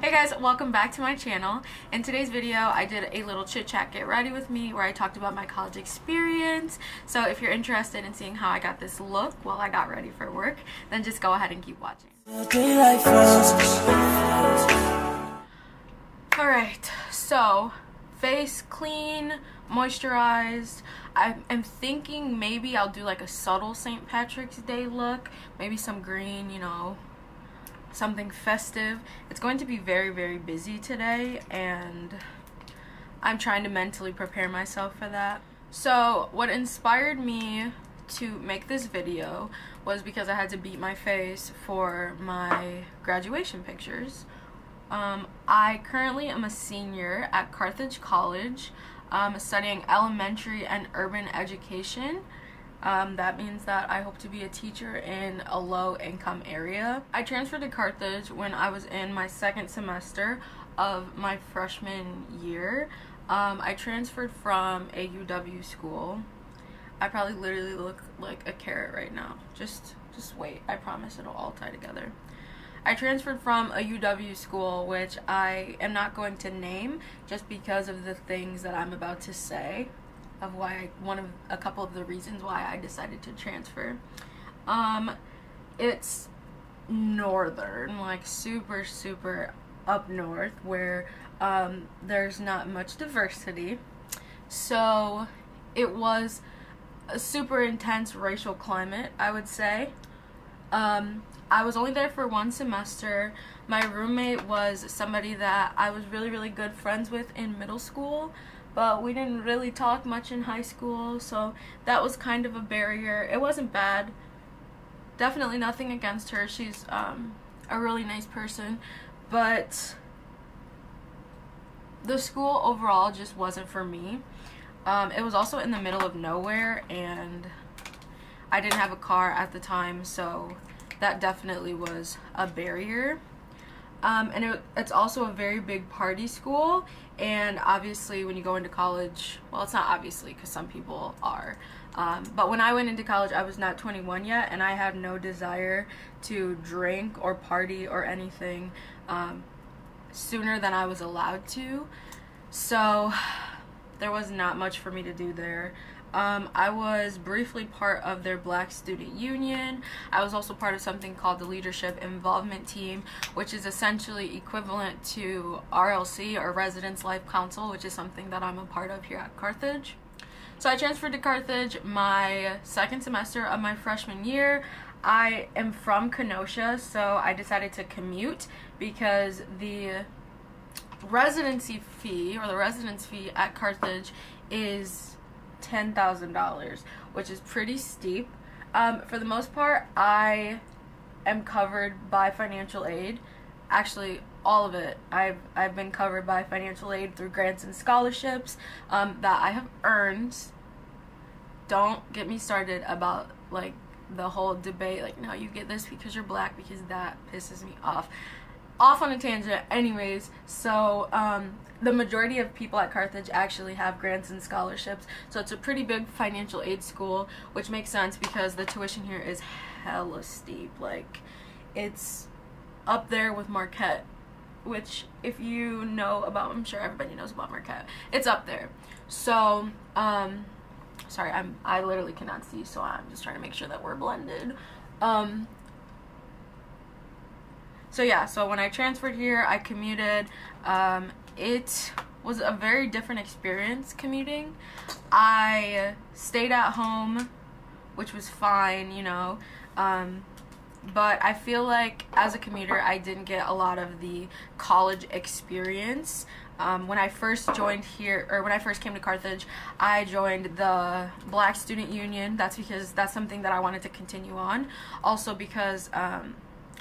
Hey guys, welcome back to my channel. In today's video, I did a little chit chat get ready with me where I talked about my college experience. So if you're interested in seeing how I got this look while I got ready for work, then just go ahead and keep watching. Alright, so face clean, moisturized. I'm thinking maybe I'll do like a subtle St. Patrick's Day look, maybe some green, you know, something festive. It's going to be very, very busy today, and I'm trying to mentally prepare myself for that. So what inspired me to make this video was because I had to beat my face for my graduation pictures. I currently am a senior at Carthage College, studying elementary and urban education. That means that I hope to be a teacher in a low-income area. I transferred to Carthage when I was in my second semester of my freshman year. I transferred from a UW school. I probably literally look like a carrot right now. Just wait. I promise it'll all tie together. I transferred from a UW school, which I am not going to name just because of the things that I'm about to say. Of why a couple of the reasons why I decided to transfer. It's northern, like super up north, where there's not much diversity. So it was a super intense racial climate, I would say. I was only there for one semester. My roommate was somebody that I was really good friends with in middle school, but we didn't really talk much in high school, so that was kind of a barrier. It wasn't bad. Definitely nothing against her. She's a really nice person, but the school overall just wasn't for me. It was also in the middle of nowhere, and I didn't have a car at the time, so that definitely was a barrier. And it's also a very big party school, and obviously when you go into college, well, it's not obviously because some people are, but when I went into college, I was not 21 yet, and I had no desire to drink or party or anything sooner than I was allowed to, so there was not much for me to do there. I was briefly part of their Black Student Union. I was also part of something called the Leadership Involvement Team, which is essentially equivalent to RLC, or Residence Life Council, which is something that I'm a part of here at Carthage. So I transferred to Carthage my second semester of my freshman year. I am from Kenosha, so I decided to commute because the residency fee, or the residence fee at Carthage, is $10,000, which is pretty steep. For the most part, I am covered by financial aid. Actually, all of it. I've been covered by financial aid through grants and scholarships that I have earned. Don't get me started about like the whole debate, like, no, you get this because you're black, because that pisses me off. Off on a tangent. Anyways, so the majority of people at Carthage actually have grants and scholarships, so it's a pretty big financial aid school, which makes sense because the tuition here is hella steep. Like, it's up there with Marquette, which, if you know about, I'm sure everybody knows about Marquette. It's up there. So sorry, I literally cannot see, so I'm just trying to make sure that we're blended. So yeah, so when I transferred here, I commuted. It was a very different experience commuting. I stayed at home, which was fine, you know, but I feel like as a commuter, I didn't get a lot of the college experience. When I first joined here, or when I first came to Carthage, I joined the Black Student Union. That's because that's something that I wanted to continue on. Also because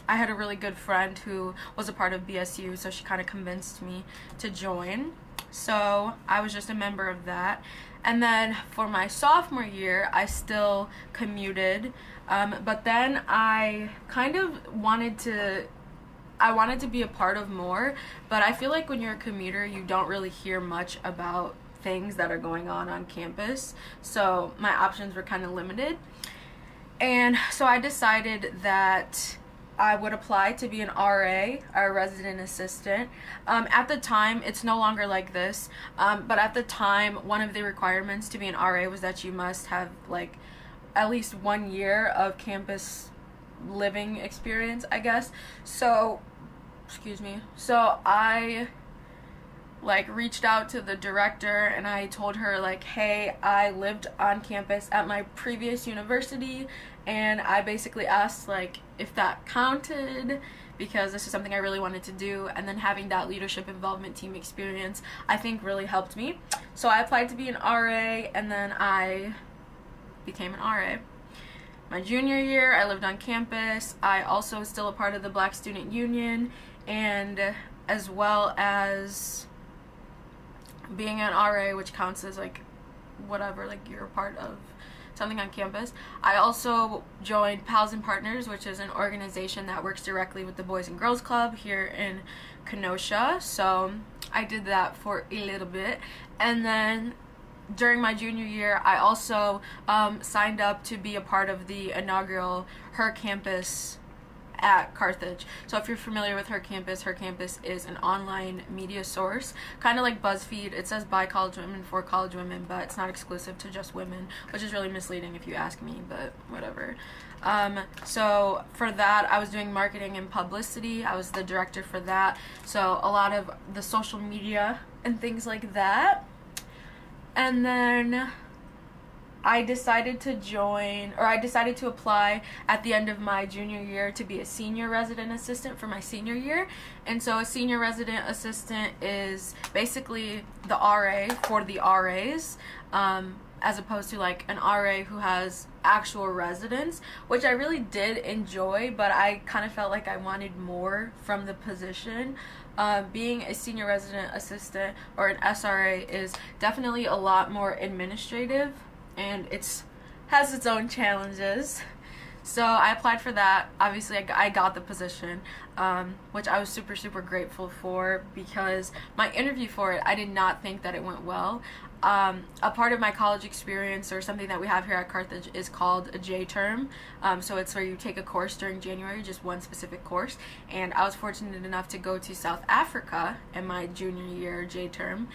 I had a really good friend who was a part of BSU, so she kind of convinced me to join. So I was just a member of that. And then for my sophomore year, I still commuted, but then I kind of wanted to be a part of more, but I feel like when you're a commuter, you don't really hear much about things that are going on campus, so my options were kind of limited. And so I decided that I would apply to be an RA, a resident assistant. At the time, it's no longer like this, but at the time, one of the requirements to be an RA was that you must have like at least 1 year of campus living experience, I guess. So, excuse me. So I like reached out to the director and I told her like, hey, I lived on campus at my previous university, and I basically asked like if that counted because this is something I really wanted to do, and then having that leadership involvement team experience I think really helped me. So I applied to be an RA, and then I became an RA. My junior year, I lived on campus. I also was still a part of the Black Student Union, and as well as being an RA, which counts as like whatever, like you're a part of something on campus. I also joined Pals and Partners, which is an organization that works directly with the Boys and Girls Club here in Kenosha. So I did that for a little bit, and then during my junior year, I also signed up to be a part of the inaugural Her Campus at Carthage. So if you're familiar with Her Campus is an online media source, kind of like BuzzFeed. It says by college women for college women, but it's not exclusive to just women, which is really misleading if you ask me, but whatever. So for that, I was doing marketing and publicity. I was the director for that, so a lot of the social media and things like that. And then I decided to apply at the end of my junior year to be a senior resident assistant for my senior year. And so a senior resident assistant is basically the RA for the RAs, as opposed to like an RA who has actual residence, which I really did enjoy, but I kind of felt like I wanted more from the position. Being a senior resident assistant or an SRA is definitely a lot more administrative, and it has its own challenges. So I applied for that. Obviously I got the position, which I was super grateful for, because my interview for it, I did not think that it went well. A part of my college experience, or something that we have here at Carthage, is called a J term. So it's where you take a course during January, just one specific course. And I was fortunate enough to go to South Africa in my junior year J term.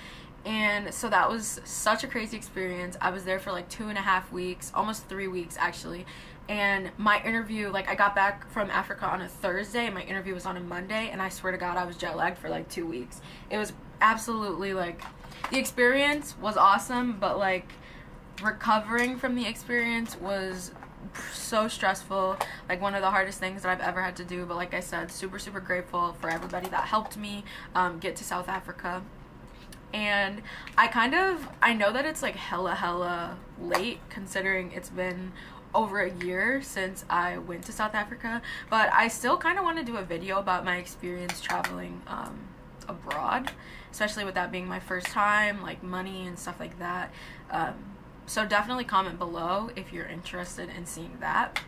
And so that was such a crazy experience. I was there for like 2.5 weeks, almost 3 weeks actually. And my interview, like I got back from Africa on a Thursday, and my interview was on a Monday, and I swear to God I was jet lagged for like 2 weeks. It was absolutely like, the experience was awesome, but like recovering from the experience was so stressful, like one of the hardest things that I've ever had to do. But like I said, super grateful for everybody that helped me get to South Africa. And I know that it's like hella late, considering it's been over a year since I went to South Africa, but I still kind of want to do a video about my experience traveling abroad, especially with that being my first time, like money and stuff like that. So definitely comment below if you're interested in seeing that.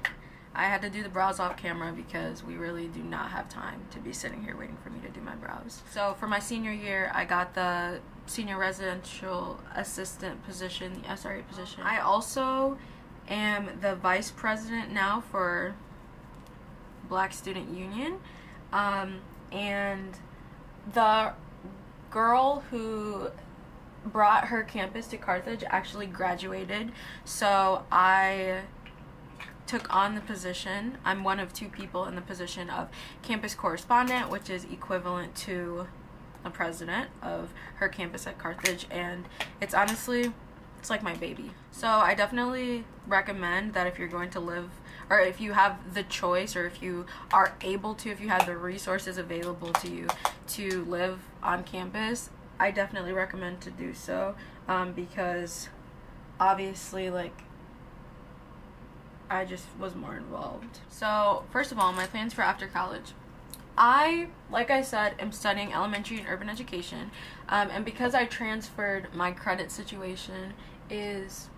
I had to do the brows off camera because we really do not have time to be sitting here waiting for me to do my brows. So for my senior year, I got the senior residential assistant position, the SRA position. I also am the vice president now for Black Student Union, and the girl who brought Her Campus to Carthage actually graduated, so I took on the position. I'm one of 2 people in the position of campus correspondent, which is equivalent to the president of Her Campus at Carthage, and it's honestly, it's like my baby. So I definitely recommend that if you're going to live, or if you have the choice, or if you are able to, if you have the resources available to you to live on campus, I definitely recommend to do so, because obviously like I just was more involved. So first of all, my plans for after college. I, like I said, am studying elementary and urban education, and because I transferred, my credit situation is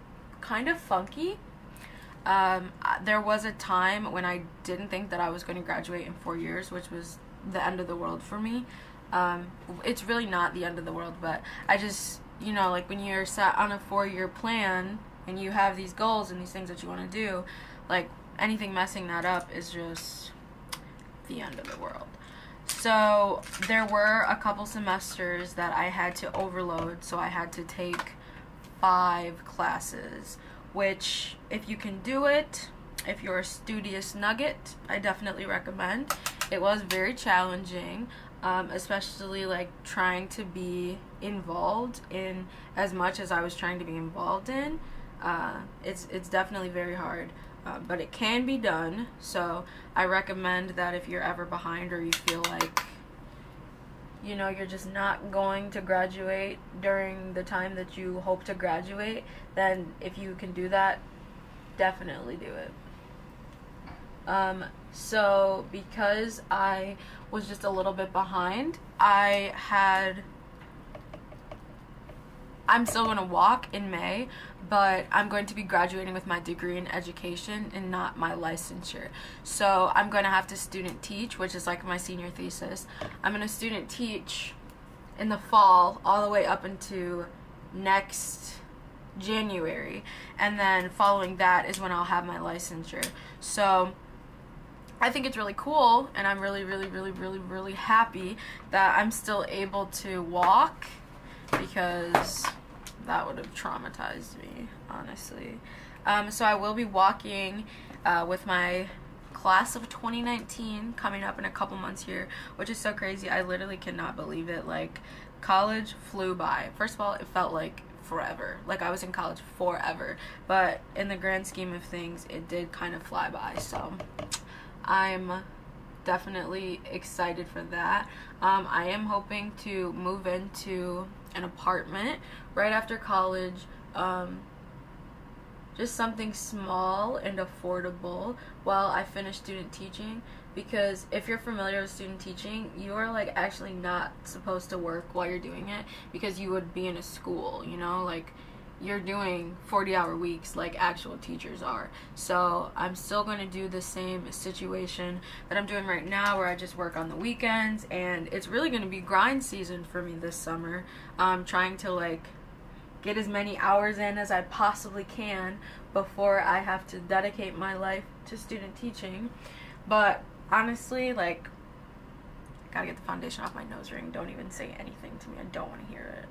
kind of funky. There was a time when I didn't think that I was going to graduate in 4 years, which was the end of the world for me. It's really not the end of the world, but I just, you know, like when you're set on a 4-year plan and you have these goals and these things that you want to do, like anything messing that up is just the end of the world. So there were a couple semesters that I had to overload, so I had to take 5 classes, which if you can do it, if you're a studious nugget, I definitely recommend. It was very challenging, especially like trying to be involved in as much as I was trying to be involved in. It's definitely very hard, but it can be done. So I recommend that if you're ever behind or you feel like, you know, you're just not going to graduate during the time that you hope to graduate, then if you can do that, definitely do it. So because I was just a little bit behind, I'm still going to walk in May, but I'm going to be graduating with my degree in education and not my licensure. So I'm going to have to student teach, which is like my senior thesis. I'm going to student teach in the fall all the way up into next January, and then following that is when I'll have my licensure. So I think it's really cool, and I'm really happy that I'm still able to walk, because that would have traumatized me, honestly. So I will be walking with my class of 2019 coming up in a couple months here, which is so crazy. I literally cannot believe it. Like, college flew by. First of all, it felt like forever. Like, I was in college forever. But in the grand scheme of things, it did kind of fly by. So I'm definitely excited for that. I am hoping to move into an apartment right after college, just something small and affordable while I finish student teaching, because if you're familiar with student teaching, you are like actually not supposed to work while you're doing it, because you would be in a school, you know, like you're doing 40-hour weeks like actual teachers are. So I'm still going to do the same situation that I'm doing right now, where I just work on the weekends, and it's really going to be grind season for me this summer. I'm trying to like get as many hours in as I possibly can before I have to dedicate my life to student teaching. But honestly, like, gotta get the foundation off my nose ring. Don't even say anything to me. I don't want to hear it.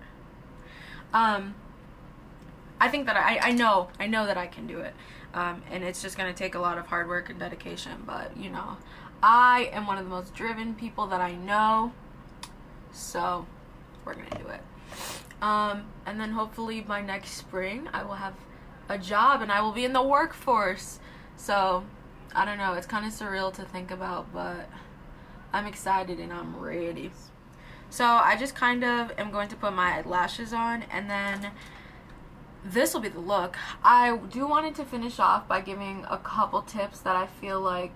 I think that I know that I can do it, and it's just going to take a lot of hard work and dedication, but, you know, I am one of the most driven people that I know, so we're going to do it. And then hopefully by next spring, I will have a job, and I will be in the workforce. So, I don't know, it's kind of surreal to think about, but I'm excited and I'm ready. So, I just kind of am going to put my lashes on, and then this will be the look. I do wanted to finish off by giving a couple tips that I feel like,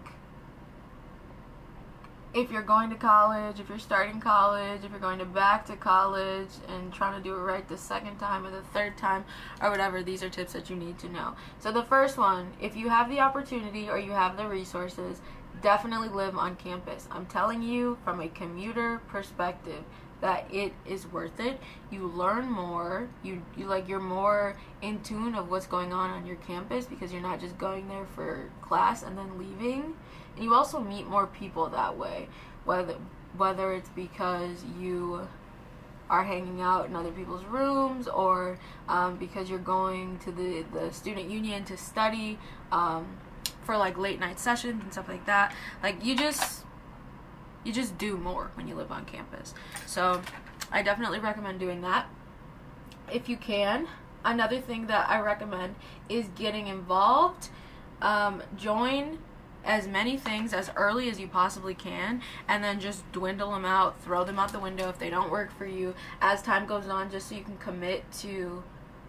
if you're going to college, if you're starting college, if you're going back to college and trying to do it right the second time or the third time or whatever, these are tips that you need to know. So the first one, if you have the opportunity or you have the resources, definitely live on campus. I'm telling you from a commuter perspective that it is worth it. You learn more, you're more in tune of what's going on your campus, because you're not just going there for class and then leaving. And you also meet more people that way, whether it's because you are hanging out in other people's rooms, or because you're going to the student union to study for like late night sessions and stuff like that. Like, you just do more when you live on campus. So I definitely recommend doing that if you can. Another thing that I recommend is getting involved. Join as many things as early as you possibly can, and then just dwindle them out, throw them out the window if they don't work for you as time goes on, just so you can commit to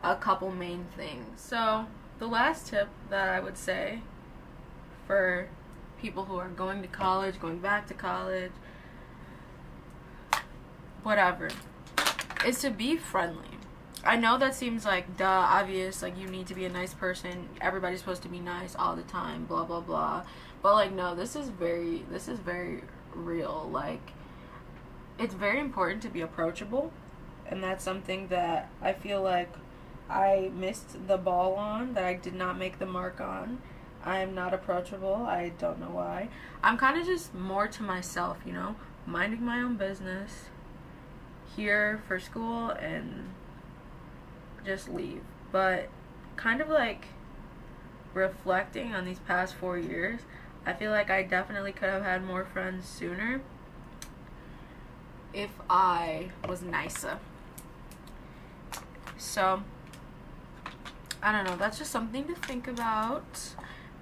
a couple main things. So the last tip that I would say for people who are going to college, going back to college, whatever, is to be friendly. I know that seems like duh, obvious, like you need to be a nice person, everybody's supposed to be nice all the time, blah blah blah, but like, no, this is very real. Like, it's very important to be approachable, and that's something that I feel like I missed the ball on, that I did not make the mark on. I'm not approachable. I don't know why. I'm kind of just more to myself, you know, minding my own business, here for school, and just leave. But kind of like reflecting on these past 4 years, I feel like I definitely could have had more friends sooner if I was nicer. So I don't know, that's just something to think about.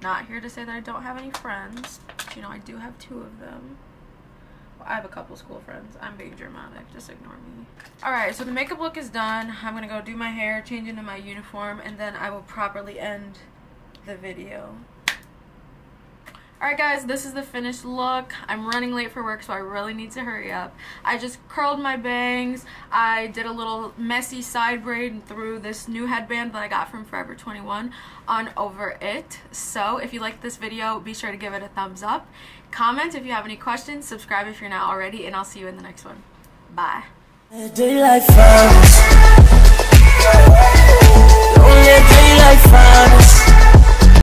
Not here to say that I don't have any friends. You know, I do have 2 of them. Well, I have a couple school friends. I'm being dramatic, just ignore me. Alright, so the makeup look is done. I'm gonna go do my hair, change into my uniform, and then I will properly end the video. Alright guys, this is the finished look. I'm running late for work, so I really need to hurry up. I just curled my bangs. I did a little messy side braid and threw this new headband that I got from Forever 21 on over it. So if you like this video, be sure to give it a thumbs up. Comment if you have any questions, subscribe if you're not already, and I'll see you in the next one. Bye.